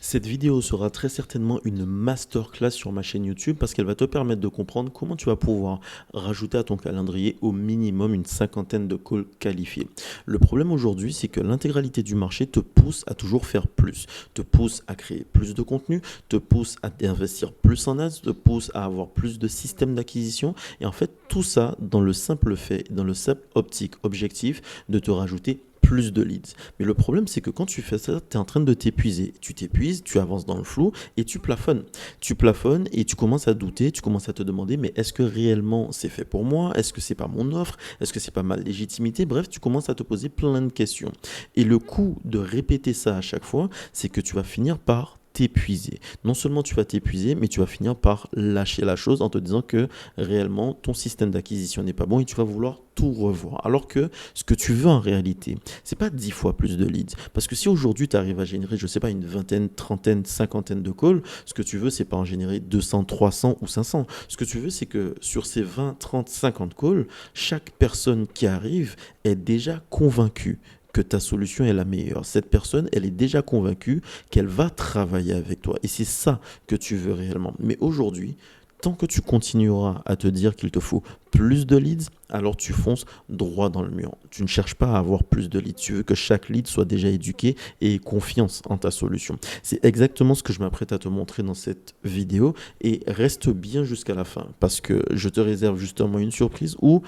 Cette vidéo sera très certainement une masterclass sur ma chaîne YouTube parce qu'elle va te permettre de comprendre comment tu vas pouvoir rajouter à ton calendrier au minimum une cinquantaine de calls qualifiés. Le problème aujourd'hui, c'est que l'intégralité du marché te pousse à toujours faire plus, te pousse à créer plus de contenu, te pousse à investir plus en ads, te pousse à avoir plus de systèmes d'acquisition et en fait tout ça dans le simple fait, dans le simple optique objectif de te rajouter plus de leads. Mais le problème, c'est que quand tu fais ça, tu es en train de t'épuiser. Tu t'épuises, tu avances dans le flou et tu plafonnes. Tu plafonnes et tu commences à douter, tu commences à te demander, mais est-ce que réellement c'est fait pour moi? Est-ce que c'est pas mon offre? Est-ce que c'est pas ma légitimité? Bref, tu commences à te poser plein de questions. Et le coût de répéter ça à chaque fois, c'est que tu vas finir par t'épuiser. Non seulement tu vas t'épuiser, mais tu vas finir par lâcher la chose en te disant que réellement ton système d'acquisition n'est pas bon et tu vas vouloir tout revoir. Alors que ce que tu veux en réalité, c'est pas 10 fois plus de leads. Parce que si aujourd'hui tu arrives à générer, je sais pas, une vingtaine, trentaine, cinquantaine de calls, ce que tu veux, c'est pas en générer 200, 300 ou 500. Ce que tu veux, c'est que sur ces 20, 30, 50 calls, chaque personne qui arrive est déjà convaincue que ta solution est la meilleure. Cette personne, elle est déjà convaincue qu'elle va travailler avec toi. Et c'est ça que tu veux réellement. Mais aujourd'hui, tant que tu continueras à te dire qu'il te faut plus de leads, alors tu fonces droit dans le mur. Tu ne cherches pas à avoir plus de leads. Tu veux que chaque lead soit déjà éduqué et ait confiance en ta solution. C'est exactement ce que je m'apprête à te montrer dans cette vidéo. Et reste bien jusqu'à la fin parce que je te réserve justement une surprise où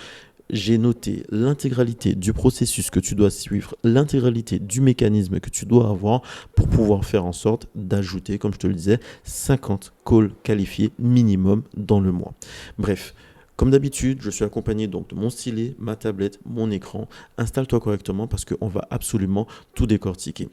j'ai noté l'intégralité du processus que tu dois suivre, l'intégralité du mécanisme que tu dois avoir pour pouvoir faire en sorte d'ajouter, comme je te le disais, 50 calls qualifiés minimum dans le mois. Bref. Comme d'habitude, je suis accompagné donc de mon stylet, ma tablette, mon écran. Installe-toi correctement parce qu'on va absolument tout décortiquer.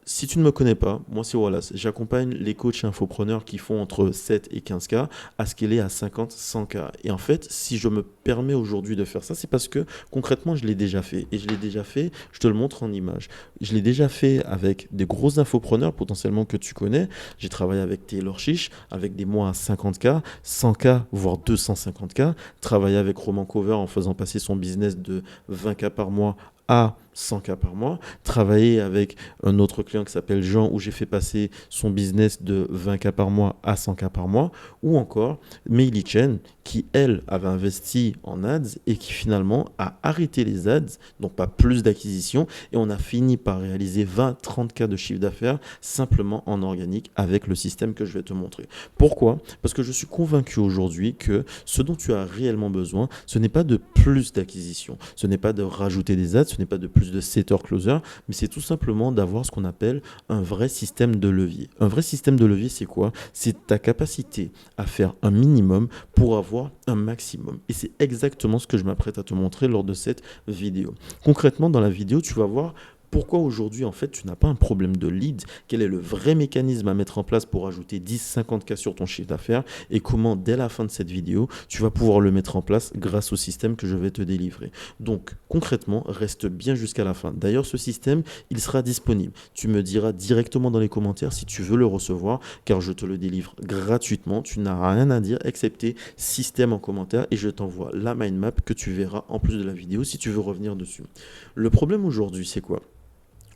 Si tu ne me connais pas, moi c'est Wallace. J'accompagne les coachs et infopreneurs qui font entre 7 et 15K à scaler à 50, 100K. Et en fait, si je me permets aujourd'hui de faire ça, c'est parce que concrètement, je l'ai déjà fait. Et je l'ai déjà fait, je te le montre en image. Je l'ai déjà fait avec des gros infopreneurs potentiellement que tu connais. J'ai travaillé avec Taylor Chiche, avec des mois à 50K, 100K, voire 250K. Travaillé avec Roman Cover en faisant passer son business de 20K par mois à 100K par mois, travailler avec un autre client qui s'appelle Jean où j'ai fait passer son business de 20K par mois à 100K par mois, ou encore Meili Chen qui, elle, avait investi en ads et qui finalement a arrêté les ads, donc pas plus d'acquisition, et on a fini par réaliser 20-30K de chiffre d'affaires simplement en organique avec le système que je vais te montrer. Pourquoi? Parce que je suis convaincu aujourd'hui que ce dont tu as réellement besoin, ce n'est pas de plus d'acquisition, ce n'est pas de rajouter des ads, ce n'est pas de plus de setter-closer, mais c'est tout simplement d'avoir ce qu'on appelle un vrai système de levier. Un vrai système de levier, c'est quoi? C'est ta capacité à faire un minimum pour avoir un maximum. Et c'est exactement ce que je m'apprête à te montrer lors de cette vidéo. Concrètement, dans la vidéo, tu vas voir pourquoi aujourd'hui, en fait, tu n'as pas un problème de lead? Quel est le vrai mécanisme à mettre en place pour ajouter 10-50K sur ton chiffre d'affaires? Et comment, dès la fin de cette vidéo, tu vas pouvoir le mettre en place grâce au système que je vais te délivrer. Donc, concrètement, reste bien jusqu'à la fin. D'ailleurs, ce système, il sera disponible. Tu me diras directement dans les commentaires si tu veux le recevoir, car je te le délivre gratuitement. Tu n'as rien à dire, excepté système en commentaire, et je t'envoie la mind map que tu verras en plus de la vidéo si tu veux revenir dessus. Le problème aujourd'hui, c'est quoi?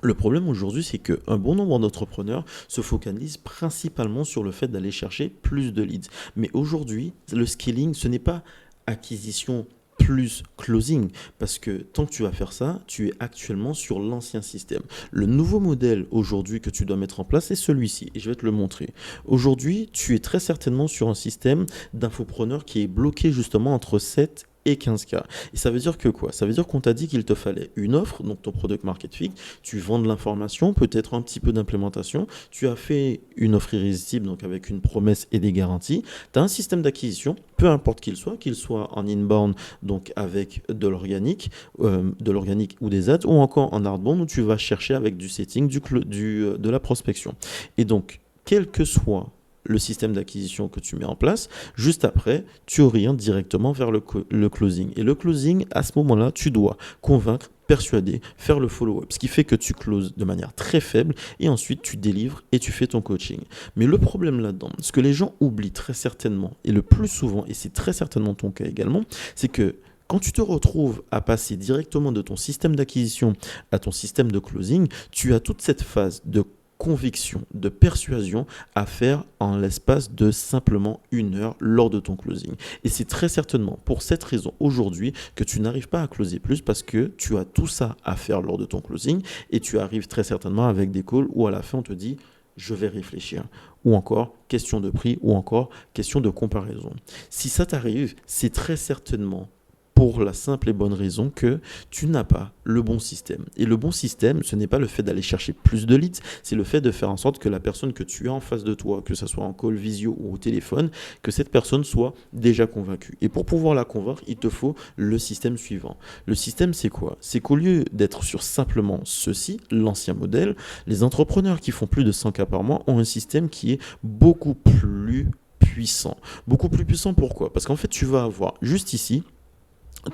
Le problème aujourd'hui, c'est qu'un bon nombre d'entrepreneurs se focalisent principalement sur le fait d'aller chercher plus de leads. Mais aujourd'hui, le scaling, ce n'est pas acquisition plus closing, parce que tant que tu vas faire ça, tu es actuellement sur l'ancien système. Le nouveau modèle aujourd'hui que tu dois mettre en place est celui-ci, et je vais te le montrer. Aujourd'hui, tu es très certainement sur un système d'infopreneur qui est bloqué justement entre 7 et 15K. Et ça veut dire que quoi? Ça veut dire qu'on t'a dit qu'il te fallait une offre, donc ton product market fit, tu vends de l'information, peut-être un petit peu d'implémentation, tu as fait une offre irrésistible, donc avec une promesse et des garanties, tu as un système d'acquisition, peu importe qu'il soit en inbound, donc avec de l'organique ou des ads, ou encore en outbound où tu vas chercher avec du setting, de la prospection. Et donc, quel que soit le système d'acquisition que tu mets en place, juste après, tu orientes directement vers le closing. Et le closing, à ce moment-là, tu dois convaincre, persuader, faire le follow-up, ce qui fait que tu closes de manière très faible et ensuite tu délivres et tu fais ton coaching. Mais le problème là-dedans, ce que les gens oublient très certainement, et le plus souvent, et c'est très certainement ton cas également, c'est que quand tu te retrouves à passer directement de ton système d'acquisition à ton système de closing, tu as toute cette phase de conviction, de persuasion à faire en l'espace de simplement 1 heure lors de ton closing. Et c'est très certainement pour cette raison aujourd'hui que tu n'arrives pas à closer plus parce que tu as tout ça à faire lors de ton closing et tu arrives très certainement avec des calls où à la fin on te dit je vais réfléchir ou encore question de prix ou encore question de comparaison. Si ça t'arrive, c'est très certainement pour la simple et bonne raison que tu n'as pas le bon système. Et le bon système, ce n'est pas le fait d'aller chercher plus de leads, c'est le fait de faire en sorte que la personne que tu as en face de toi, que ce soit en call visio ou au téléphone, que cette personne soit déjà convaincue. Et pour pouvoir la convaincre, il te faut le système suivant. Le système, c'est quoi? C'est qu'au lieu d'être sur simplement ceci, l'ancien modèle, les entrepreneurs qui font plus de 100 cas par mois ont un système qui est beaucoup plus puissant. Beaucoup plus puissant, pourquoi? Parce qu'en fait, tu vas avoir juste ici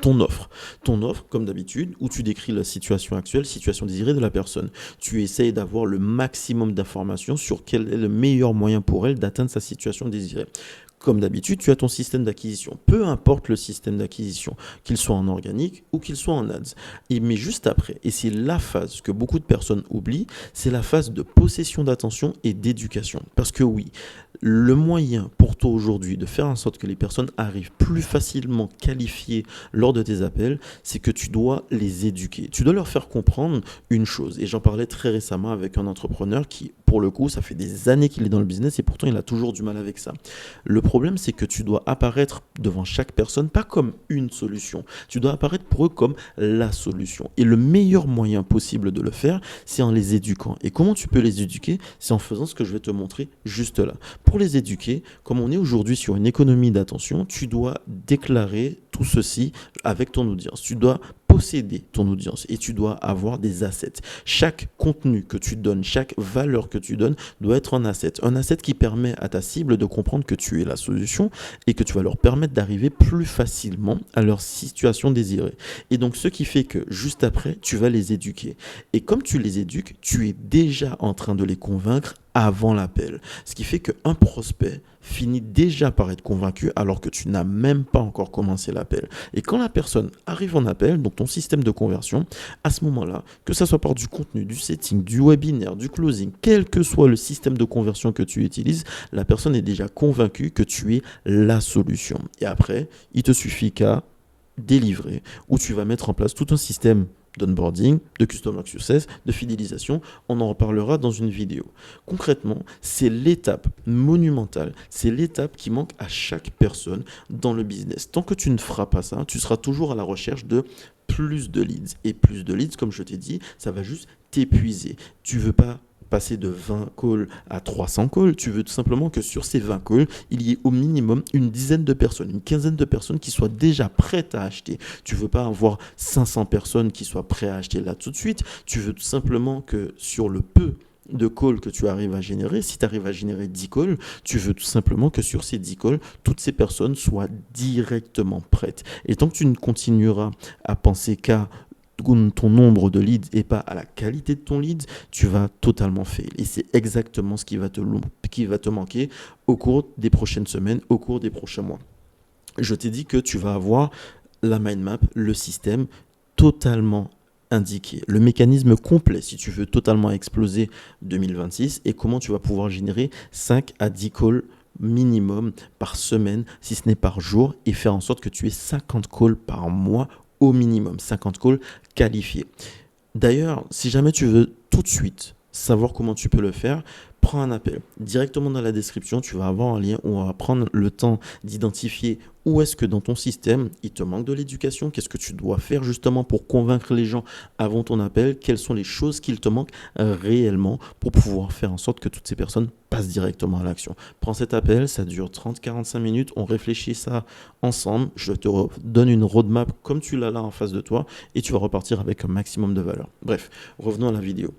ton offre. Ton offre, comme d'habitude, où tu décris la situation actuelle, situation désirée de la personne. Tu essayes d'avoir le maximum d'informations sur quel est le meilleur moyen pour elle d'atteindre sa situation désirée. Comme d'habitude, tu as ton système d'acquisition. Peu importe le système d'acquisition, qu'il soit en organique ou qu'il soit en ads. Mais juste après, et c'est la phase que beaucoup de personnes oublient, c'est la phase de possession d'attention et d'éducation. Parce que oui, le moyen pour toi aujourd'hui de faire en sorte que les personnes arrivent plus facilement qualifiées lors de tes appels, c'est que tu dois les éduquer. Tu dois leur faire comprendre une chose. Et j'en parlais très récemment avec un entrepreneur qui, pour le coup, ça fait des années qu'il est dans le business et pourtant il a toujours du mal avec ça. Le problème, c'est que tu dois apparaître devant chaque personne, pas comme une solution. Tu dois apparaître pour eux comme la solution. Et le meilleur moyen possible de le faire, c'est en les éduquant. Et comment tu peux les éduquer? C'est en faisant ce que je vais te montrer juste là. Pour les éduquer, comme on est aujourd'hui sur une économie d'attention, tu dois déclarer tout ceci avec ton audience. Tu dois posséder ton audience et tu dois avoir des assets. Chaque contenu que tu donnes, chaque valeur que tu donnes doit être un asset. Un asset qui permet à ta cible de comprendre que tu es la solution et que tu vas leur permettre d'arriver plus facilement à leur situation désirée. Et donc, ce qui fait que juste après, tu vas les éduquer. Et comme tu les éduques, tu es déjà en train de les convaincre avant l'appel. Ce qui fait qu'un prospect finit déjà par être convaincu alors que tu n'as même pas encore commencé l'appel. Et quand la personne arrive en appel, donc ton système de conversion, à ce moment-là, que ça soit par du contenu, du setting, du webinaire, du closing, quel que soit le système de conversion que tu utilises, la personne est déjà convaincue que tu es la solution. Et après, il te suffit qu'à délivrer, où tu vas mettre en place tout un système d'onboarding, de customer success, de fidélisation. On en reparlera dans une vidéo. Concrètement, c'est l'étape monumentale, c'est l'étape qui manque à chaque personne dans le business. Tant que tu ne feras pas ça, tu seras toujours à la recherche de plus de leads. Et plus de leads, comme je t'ai dit, ça va juste t'épuiser. Tu veux pas passer de 20 calls à 300 calls, tu veux tout simplement que sur ces 20 calls, il y ait au minimum une dizaine de personnes, une quinzaine de personnes qui soient déjà prêtes à acheter. Tu veux pas avoir 500 personnes qui soient prêtes à acheter là tout de suite, tu veux tout simplement que sur le peu de calls que tu arrives à générer, si tu arrives à générer 10 calls, tu veux tout simplement que sur ces 10 calls, toutes ces personnes soient directement prêtes. Et tant que tu ne continueras à penser qu'à ton nombre de leads et pas à la qualité de ton lead, tu vas totalement fail. Et c'est exactement ce qui va te manquer au cours des prochaines semaines, au cours des prochains mois. Je t'ai dit que tu vas avoir la mind map, le système totalement indiqué, le mécanisme complet si tu veux totalement exploser 2026 et comment tu vas pouvoir générer 5 à 10 calls minimum par semaine, si ce n'est par jour, et faire en sorte que tu aies 50 calls par mois au minimum, 50 calls qualifiés. D'ailleurs, si jamais tu veux tout de suite savoir comment tu peux le faire, prends un appel. Directement dans la description, tu vas avoir un lien où on va prendre le temps d'identifier où est-ce que dans ton système, il te manque de l'éducation, qu'est-ce que tu dois faire justement pour convaincre les gens avant ton appel, quelles sont les choses qu'il te manque réellement pour pouvoir faire en sorte que toutes ces personnes passent directement à l'action. Prends cet appel, ça dure 30-45 minutes, on réfléchit ça ensemble, je te donne une roadmap comme tu l'as là en face de toi et tu vas repartir avec un maximum de valeur. Bref, revenons à la vidéo.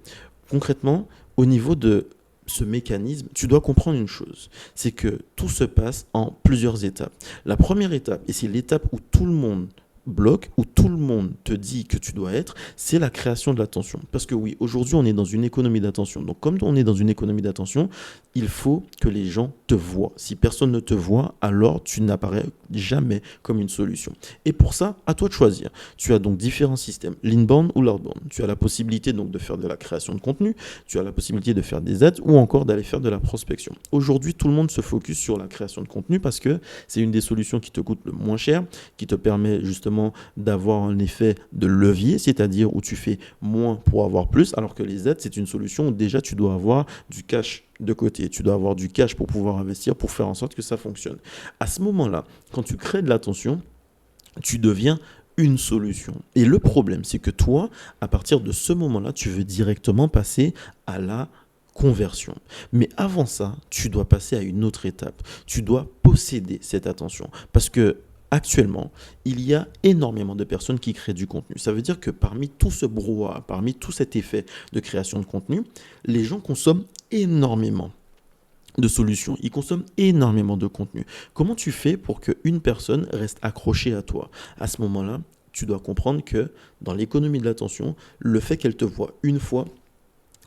Concrètement, au niveau de ce mécanisme, tu dois comprendre une chose, c'est que tout se passe en plusieurs étapes. La première étape, et c'est l'étape où tout le monde bloque, où tout le monde te dit que tu dois être, c'est la création de l'attention. Parce que oui, aujourd'hui, on est dans une économie d'attention. Donc, comme on est dans une économie d'attention, il faut que les gens te voient. Si personne ne te voit, alors tu n'apparais jamais comme une solution. Et pour ça, à toi de choisir. Tu as donc différents systèmes, l'inbound ou l'outbound. Tu as la possibilité donc de faire de la création de contenu, tu as la possibilité de faire des ads ou encore d'aller faire de la prospection. Aujourd'hui, tout le monde se focus sur la création de contenu parce que c'est une des solutions qui te coûte le moins cher, qui te permet justement d'avoir un effet de levier, c'est-à-dire où tu fais moins pour avoir plus, alors que les ads, c'est une solution où déjà tu dois avoir du cash de côté. Tu dois avoir du cash pour pouvoir investir, pour faire en sorte que ça fonctionne. À ce moment-là, quand tu crées de l'attention, tu deviens une solution. Et le problème, c'est que toi, à partir de ce moment-là, tu veux directement passer à la conversion. Mais avant ça, tu dois passer à une autre étape. Tu dois posséder cette attention. Parce que actuellement, il y a énormément de personnes qui créent du contenu. Ça veut dire que parmi tout ce brouhaha, parmi tout cet effet de création de contenu, les gens consomment énormément de solutions, ils consomment énormément de contenu. Comment tu fais pour qu'une personne reste accrochée à toi? À ce moment-là, tu dois comprendre que dans l'économie de l'attention, le fait qu'elle te voit une fois,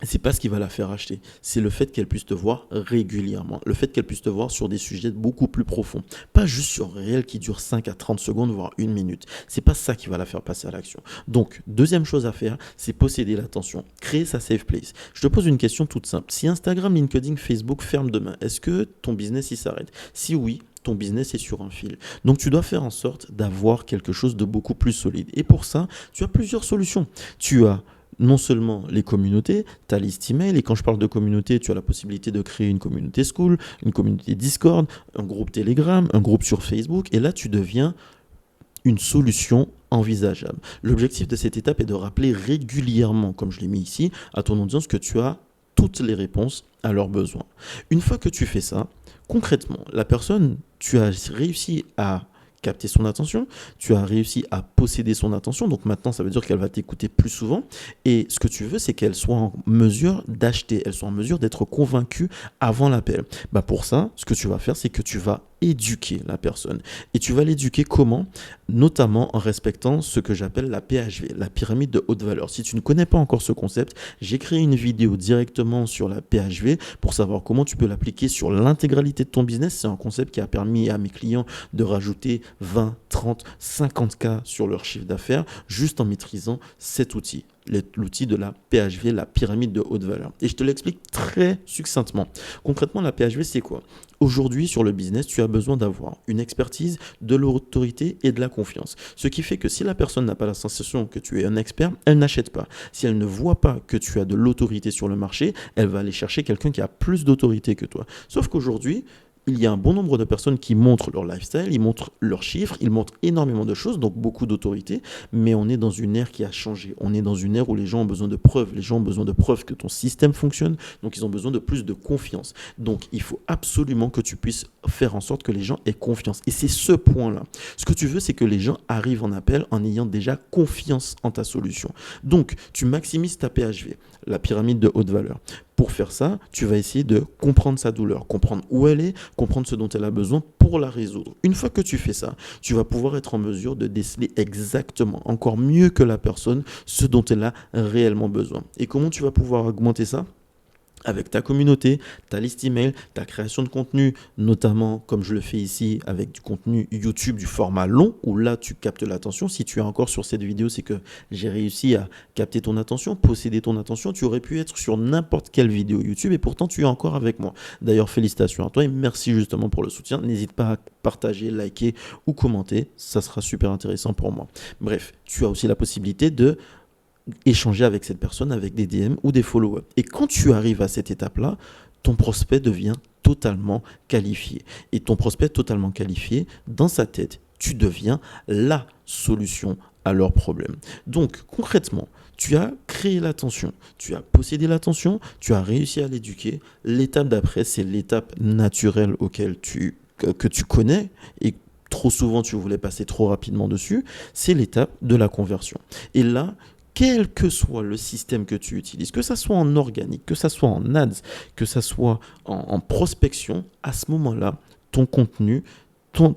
c'est pas ce qui va la faire acheter. C'est le fait qu'elle puisse te voir régulièrement. Le fait qu'elle puisse te voir sur des sujets beaucoup plus profonds. Pas juste sur un réel qui dure 5 à 30 secondes, voire une minute. C'est pas ça qui va la faire passer à l'action. Donc, deuxième chose à faire, c'est posséder l'attention. Créer sa safe place. Je te pose une question toute simple. Si Instagram, LinkedIn, Facebook ferment demain, est-ce que ton business il s'arrête? Si oui, ton business est sur un fil. Donc tu dois faire en sorte d'avoir quelque chose de beaucoup plus solide. Et pour ça, tu as plusieurs solutions. Tu as non seulement les communautés, ta liste email, et quand je parle de communauté, tu as la possibilité de créer une communauté School, une communauté Discord, un groupe Telegram, un groupe sur Facebook, et là tu deviens une solution envisageable. L'objectif de cette étape est de rappeler régulièrement, comme je l'ai mis ici, à ton audience que tu as toutes les réponses à leurs besoins. Une fois que tu fais ça, concrètement, la personne, tu as réussi à capter son attention, tu as réussi à posséder son attention, donc maintenant ça veut dire qu'elle va t'écouter plus souvent, et ce que tu veux c'est qu'elle soit en mesure d'acheter, elle soit en mesure d'être convaincue avant l'appel. Bah pour ça, ce que tu vas faire c'est que tu vas éduquer la personne. Et tu vas l'éduquer comment? Notamment en respectant ce que j'appelle la PHV, la pyramide de haute valeur. Si tu ne connais pas encore ce concept, j'ai créé une vidéo directement sur la PHV pour savoir comment tu peux l'appliquer sur l'intégralité de ton business. C'est un concept qui a permis à mes clients de rajouter 20, 30, 50K sur leur chiffre d'affaires juste en maîtrisant cet outil. L'outil de la PHV, la pyramide de haute valeur. Et je te l'explique très succinctement. Concrètement, la PHV, c'est quoi? Aujourd'hui, sur le business, tu as besoin d'avoir une expertise, de l'autorité et de la confiance. Ce qui fait que si la personne n'a pas la sensation que tu es un expert, elle n'achète pas. Si elle ne voit pas que tu as de l'autorité sur le marché, elle va aller chercher quelqu'un qui a plus d'autorité que toi. Sauf qu'aujourd'hui, il y a un bon nombre de personnes qui montrent leur lifestyle, ils montrent leurs chiffres, ils montrent énormément de choses, donc beaucoup d'autorité, mais on est dans une ère qui a changé. On est dans une ère où les gens ont besoin de preuves. Les gens ont besoin de preuves que ton système fonctionne, donc ils ont besoin de plus de confiance. Donc il faut absolument que tu puisses faire en sorte que les gens aient confiance. Et c'est ce point-là. Ce que tu veux, c'est que les gens arrivent en appel en ayant déjà confiance en ta solution. Donc tu maximises ta PHV, la pyramide de haute valeur. Pour faire ça, tu vas essayer de comprendre sa douleur, comprendre où elle est, comprendre ce dont elle a besoin pour la résoudre. Une fois que tu fais ça, tu vas pouvoir être en mesure de déceler exactement, encore mieux que la personne, ce dont elle a réellement besoin. Et comment tu vas pouvoir augmenter ça? Avec ta communauté, ta liste email, ta création de contenu, notamment comme je le fais ici avec du contenu YouTube du format long, où là tu captes l'attention. Si tu es encore sur cette vidéo, c'est que j'ai réussi à capter ton attention, posséder ton attention. Tu aurais pu être sur n'importe quelle vidéo YouTube et pourtant tu es encore avec moi. D'ailleurs, félicitations à toi et merci justement pour le soutien. N'hésite pas à partager, liker ou commenter, ça sera super intéressant pour moi. Bref, tu as aussi la possibilité de échanger avec cette personne avec des DM ou des follow-up. Et quand tu arrives à cette étape-là, ton prospect devient totalement qualifié. Et ton prospect totalement qualifié, dans sa tête, tu deviens la solution à leurs problèmes. Donc, concrètement, tu as créé l'attention, tu as possédé l'attention, tu as réussi à l'éduquer. L'étape d'après, c'est l'étape naturelle que tu connais et trop souvent tu voulais passer trop rapidement dessus, c'est l'étape de la conversion. Et là, quel que soit le système que tu utilises, que ça soit en organique, que ça soit en ads, que ça soit en prospection, à ce moment-là, ton contenu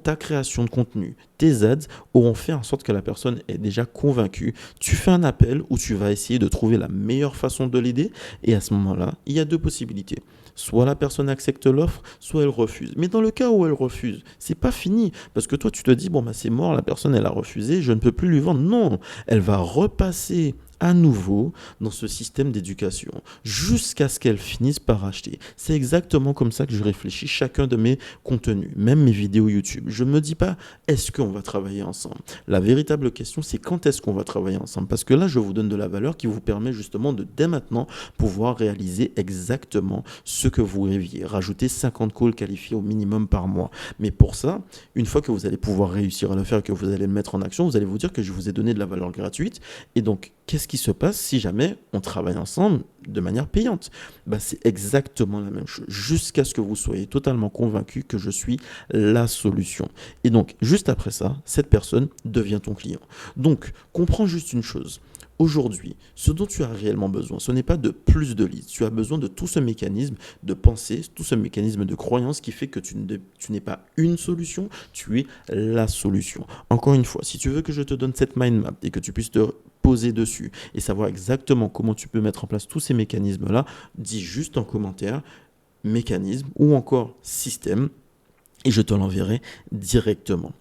ta création de contenu, tes ads auront fait en sorte que la personne est déjà convaincue. Tu fais un appel où tu vas essayer de trouver la meilleure façon de l'aider et à ce moment-là, il y a deux possibilités. Soit la personne accepte l'offre, soit elle refuse. Mais dans le cas où elle refuse, c'est pas fini parce que toi tu te dis bon bah c'est mort, la personne elle a refusé, je ne peux plus lui vendre. Non, elle va repasser à nouveau dans ce système d'éducation jusqu'à ce qu'elle finisse par acheter. C'est exactement comme ça que je réfléchis chacun de mes contenus, même mes vidéos YouTube. Je ne me dis pas est-ce qu'on va travailler ensemble. La véritable question c'est quand est-ce qu'on va travailler ensemble parce que là je vous donne de la valeur qui vous permet justement de dès maintenant pouvoir réaliser exactement ce que vous rêviez. Rajouter 50 calls qualifiés au minimum par mois. Mais pour ça, une fois que vous allez pouvoir réussir à le faire, que vous allez le mettre en action, vous allez vous dire que je vous ai donné de la valeur gratuite et donc qu'est-ce qui se passe si jamais on travaille ensemble de manière payante? Bah, c'est exactement la même chose, jusqu'à ce que vous soyez totalement convaincu que je suis la solution. Et donc, juste après ça, cette personne devient ton client. Donc, comprends juste une chose. Aujourd'hui, ce dont tu as réellement besoin, ce n'est pas de plus de leads. Tu as besoin de tout ce mécanisme de pensée, tout ce mécanisme de croyance qui fait que tu n'es pas une solution, tu es la solution. Encore une fois, si tu veux que je te donne cette mind map et que tu puisses te poser dessus et savoir exactement comment tu peux mettre en place tous ces mécanismes-là, dis juste en commentaire mécanisme ou encore système et je te l'enverrai directement.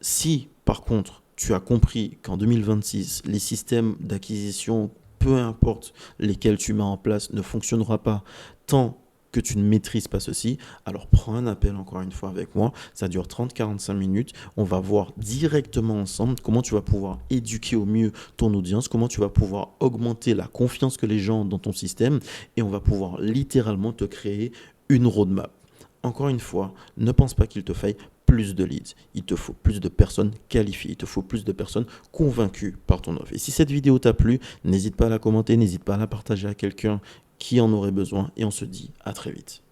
Si par contre tu as compris qu'en 2026, les systèmes d'acquisition, peu importe lesquels tu mets en place, ne fonctionneront pas tant que tu ne maîtrises pas ceci, alors prends un appel encore une fois avec moi, ça dure 30-45 minutes, on va voir directement ensemble comment tu vas pouvoir éduquer au mieux ton audience, comment tu vas pouvoir augmenter la confiance que les gens ont dans ton système et on va pouvoir littéralement te créer une roadmap. Encore une fois, ne pense pas qu'il te faille plus de leads. Il te faut plus de personnes qualifiées. Il te faut plus de personnes convaincues par ton offre. Et si cette vidéo t'a plu, n'hésite pas à la commenter, n'hésite pas à la partager à quelqu'un qui en aurait besoin. Et on se dit à très vite.